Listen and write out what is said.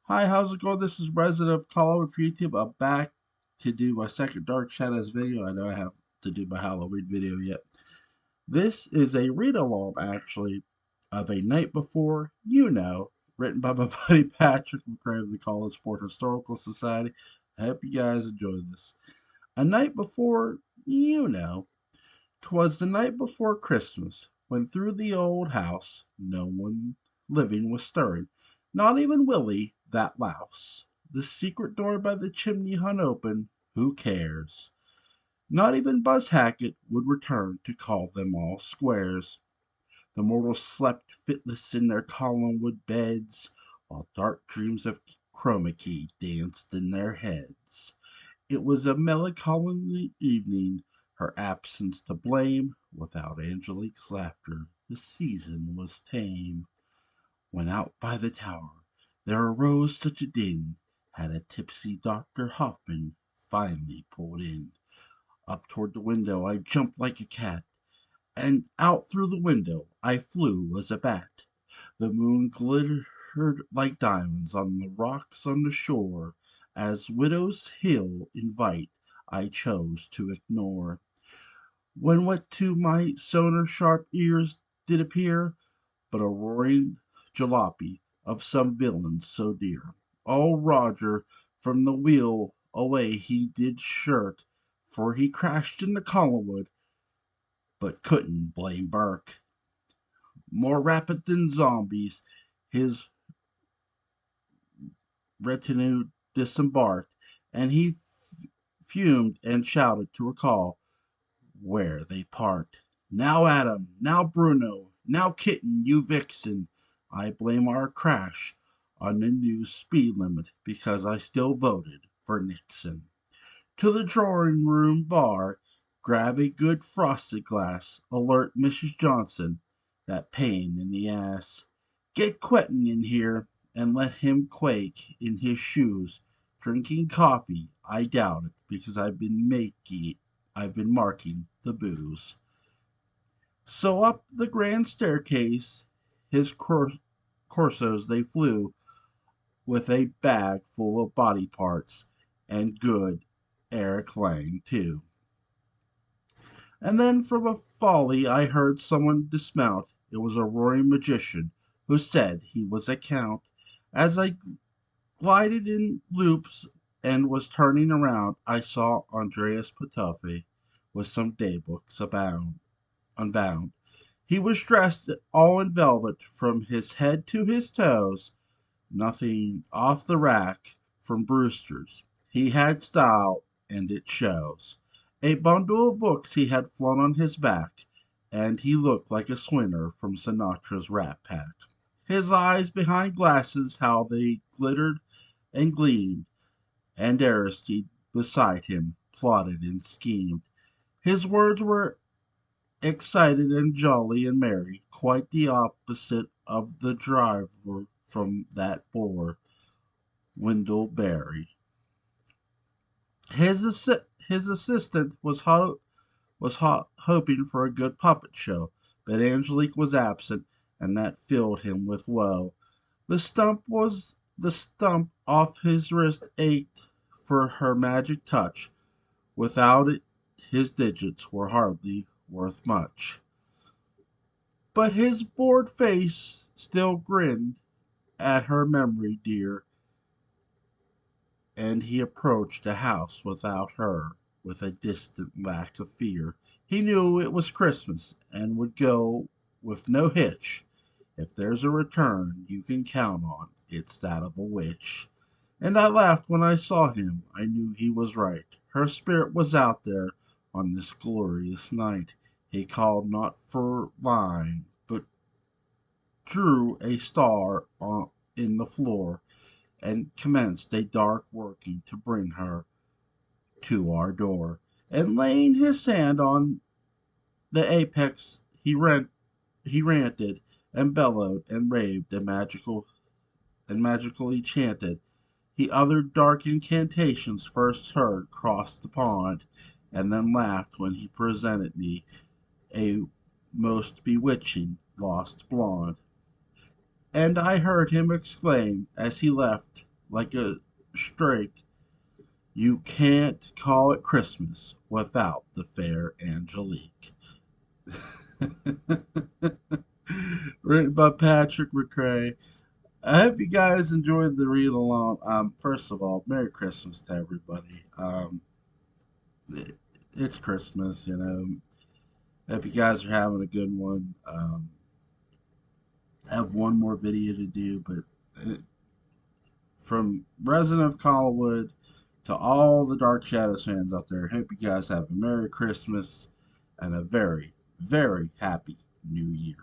Hi, how's it going? This is Resident of Colorado for YouTube. I'm back to do my second Dark Shadows video. I know I have to do my Halloween video yet. This is a read-along, actually, of A Night Before You Know, written by my buddy Patrick McCray of the College Sport Historical Society. I hope you guys enjoy this. A night before you know, 'twas the night before Christmas, when through the old house no one living was stirring, not even Willie, that louse. The secret door by the chimney hung open, who cares? Not even Buzz Hackett would return to call them all squares. The mortals slept fitless in their columnwood beds, while dark dreams of chroma key danced in their heads. It was a melancholy evening, her absence to blame. Without Angelique's laughter, the season was tame. When out by the tower there arose such a din, had a tipsy Dr. Hoffman finally pulled in. Up toward the window I jumped like a cat, and out through the window I flew as a bat. The moon glittered like diamonds on the rocks on the shore, as Widow's Hill invite I chose to ignore. When what to my sonar sharp ears did appear but a roaring jalopy of some villain so dear. Oh, Roger from the wheel away he did shirk, for he crashed into Collinwood, but couldn't blame Burke. More rapid than zombies, his retinue disembarked, and he fumed and shouted to recall where they part. Now Adam, now Bruno, now Kitten, you vixen, I blame our crash on the new speed limit because I still voted for Nixon. To the drawing room bar, grab a good frosted glass, alert Mrs. Johnson, that pain in the ass. Get Quentin in here and let him quake in his shoes. Drinking coffee, I doubt it, because I've been marking the booze. So up the grand staircase, his corsos they flew, with a bag full of body parts, and good Eric Lang, too. And then from a folly I heard someone dismount. It was a roaring magician who said he was a count. As I glided in loops and was turning around, I saw Andreas Patofi with some daybooks unbound. He was dressed all in velvet from his head to his toes, nothing off the rack from Brewster's. He had style, and it shows. A bundle of books he had flung on his back, and he looked like a swinner from Sinatra's Rat Pack. His eyes behind glasses, how they glittered and gleamed, and Aristide beside him plotted and schemed. His words were excited and jolly and merry, quite the opposite of the driver from that bore, Wendell Berry. His assistant was hoping for a good puppet show, but Angelique was absent, and that filled him with woe. The stump off his wrist ached for her magic touch. Without it, his digits were hardly worth much. But his bored face still grinned at her memory dear, and he approached the house without her with a distant lack of fear. He knew it was Christmas and would go with no hitch. If there's a return you can count on, it's that of a witch. And I laughed when I saw him. I knew he was right. Her spirit was out there on this glorious night. He called not for line, but drew a star in the floor and commenced a dark working to bring her to our door. And laying his hand on the apex, he ranted and bellowed and raved and magically chanted. He uttered dark incantations first heard cross the pond, and then laughed when he presented me a most bewitching lost blonde. And I heard him exclaim as he left like a streak. You can't call it Christmas without the fair Angelique. Written by Patrick McRae. I hope you guys enjoyed the read along. First of all, Merry Christmas to everybody. It's Christmas, you know. Hope you guys are having a good one. I have one more video to do, but from resident of Collinwood to all the Dark Shadows fans out there, hope you guys have a Merry Christmas and a very, very happy New Year.